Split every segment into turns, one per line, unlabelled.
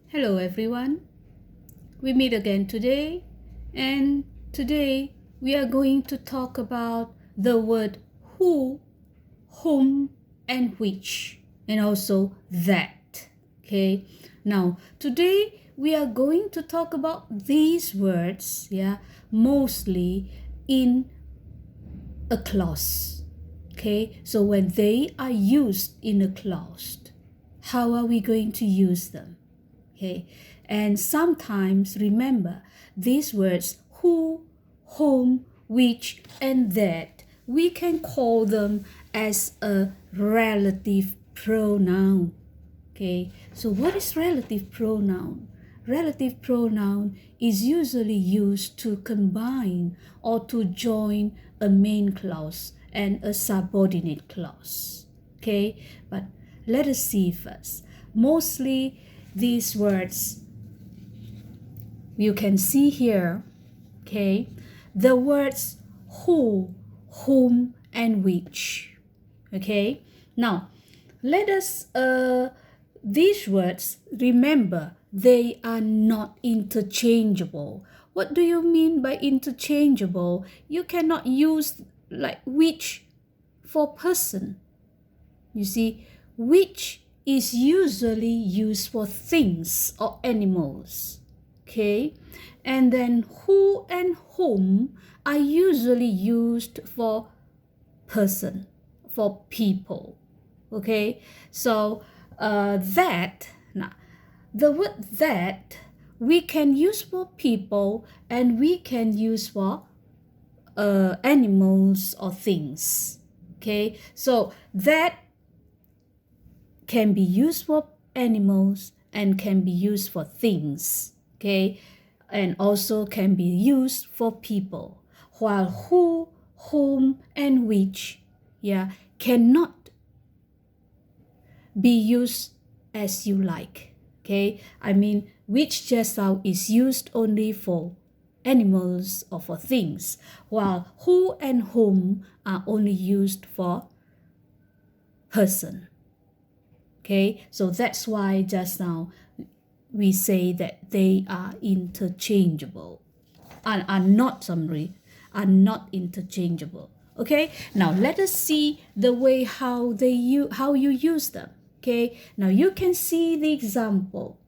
Hello everyone, we meet again today, and today we are going to talk about the word who, whom, and which, and also that. Okay, now today we are going to talk about these words, mostly in a clause. Okay, so when they are used in a clause, how are we going to use them? Okay, and sometimes remember these words who, whom, which, and that, we can call them as a relative pronoun. Okay, so what is relative pronoun? Relative pronoun is usually used to combine or to join a main clause and a subordinate clause. Okay, but let us see first. Mostly these words you can see here, okay, the words who, whom, and which. Okay, now let us these words, remember, they are not interchangeable. What do you mean by interchangeable? You cannot use like which for person. You see, which is usually used for things or animals. Okay, and then who and whom are usually used for person, for people. Okay, so that, now the word that we can use for people and we can use for animals or things. Okay, so that can be used for animals and can be used for things, okay, and also can be used for people, while who, whom, and which, cannot be used as you like. Okay, I mean, which just now is used only for animals or for things, while who and whom are only used for person. Okay, so that's why just now we say that they are interchangeable, are not interchangeable. Okay, now let us see the way how you use them. Okay, now you can see the example.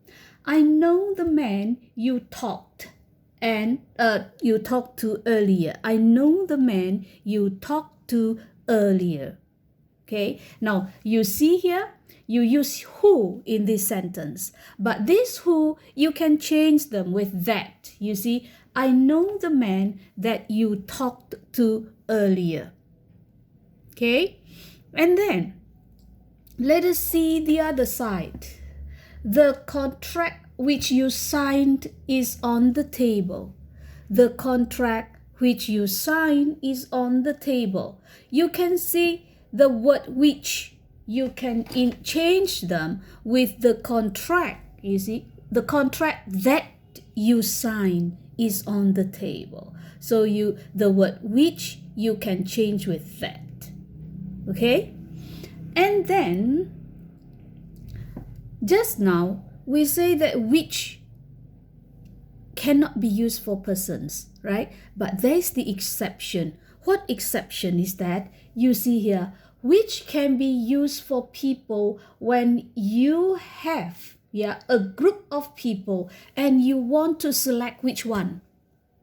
I know the man you talked to earlier. I know the man you talked to earlier. Okay, now you see here, you use who in this sentence, but this who, you can change them with that. You see, I know the man that you talked to earlier. Okay, and then let us see the other side. The contract which you signed is on the table. The contract which you signed is on the table. You can see the word which, you can change them with the contract. You see, the contract that you sign is on the table. So the word which, you can change with that. Okay, and then just now we say that which cannot be used for persons, right? But there's the exception. What exception is that? You see here, which can be used for people when you have a group of people and you want to select which one.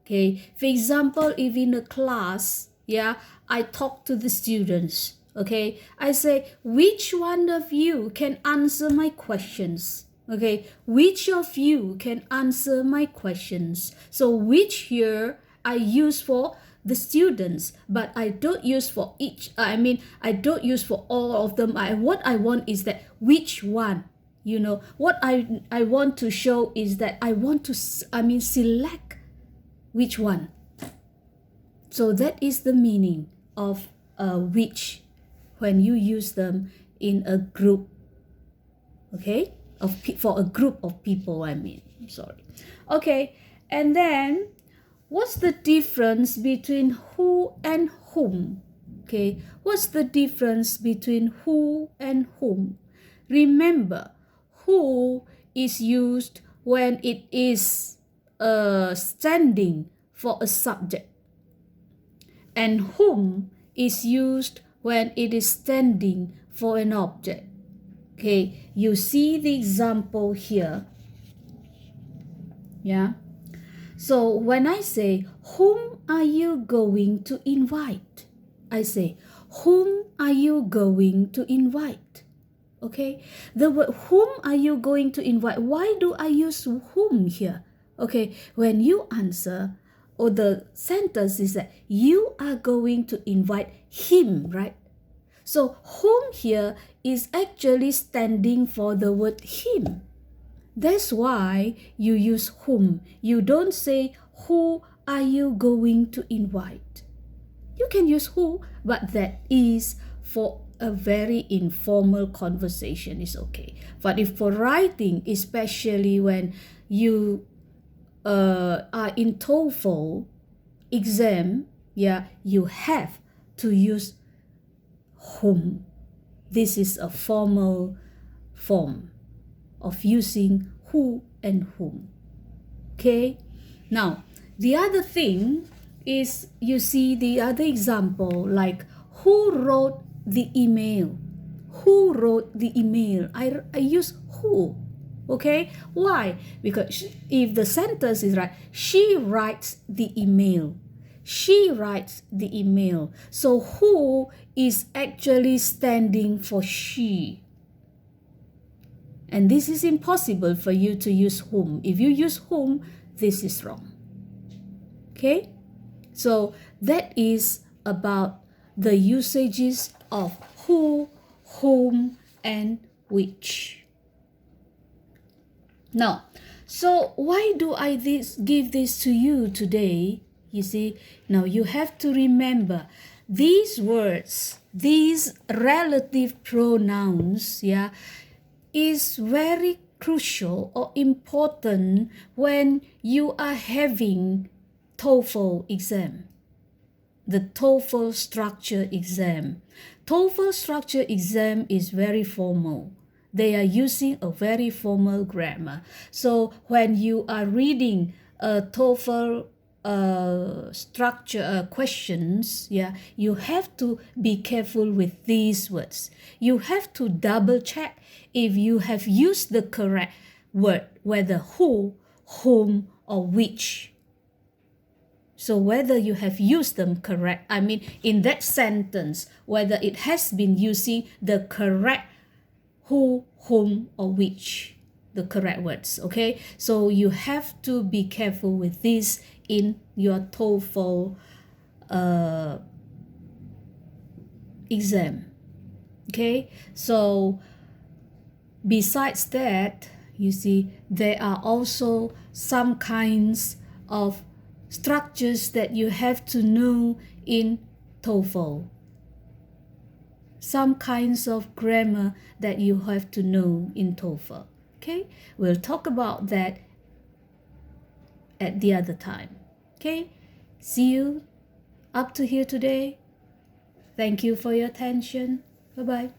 Okay, for example, if in a class, I talk to the students. Okay, I say, which one of you can answer my questions? Okay, which of you can answer my questions? So which here I use for the students, but I don't use for each. I don't use for all of them. What I want is that which one. What I want to show is that I want to select which one. So that is the meaning of which when you use them in a group. Okay, for a group of people. Okay, and then what's the difference between who and whom? Okay, what's the difference between who and whom? Remember, who is used when it is standing for a subject, and whom is used when it is standing for an object. Okay, you see the example here. Yeah. So when I say, whom are you going to invite? I say, whom are you going to invite? Okay, the word whom are you going to invite? Why do I use whom here? Okay, when you answer, or the sentence is that you are going to invite him, right? So whom here is actually standing for the word him. That's why you use whom. You don't say, who are you going to invite? You can use who, but that is for a very informal conversation is okay. But if for writing, especially when you are in Toefl exam, yeah, you have to use whom. This is a formal form of using who and whom. Okay? Now, the other thing is, you see the other example, like who wrote the email? Who wrote the email? I use who. Okay? Why? Because if the sentence is right, she writes the email. She writes the email. So who is actually standing for she. And this is impossible for you to use whom. If you use whom, this is wrong. Okay? So that is about the usages of who, whom, and which. Now, so why do I give this to you today? You see, now you have to remember these words, these relative pronouns, yeah, is very crucial or important when you are having Toefl exam, the Toefl structure exam. Toefl structure exam is very formal. They are using a very formal grammar. So when you are reading a Toefl structure questions, yeah, you have to be careful with these words. You have to double check if you have used the correct word, whether who, whom, or which. So whether you have used them correct, I mean in that sentence, whether it has been using the correct who, whom, or which, the correct words, okay? So you have to be careful with this in your Toefl exam, okay? So besides that, you see, there are also some kinds of structures that you have to know in Toefl. Some kinds of grammar that you have to know in Toefl. Okay, we'll talk about that at the other time. Okay, see you up to here today. Thank you for your attention. Bye-bye.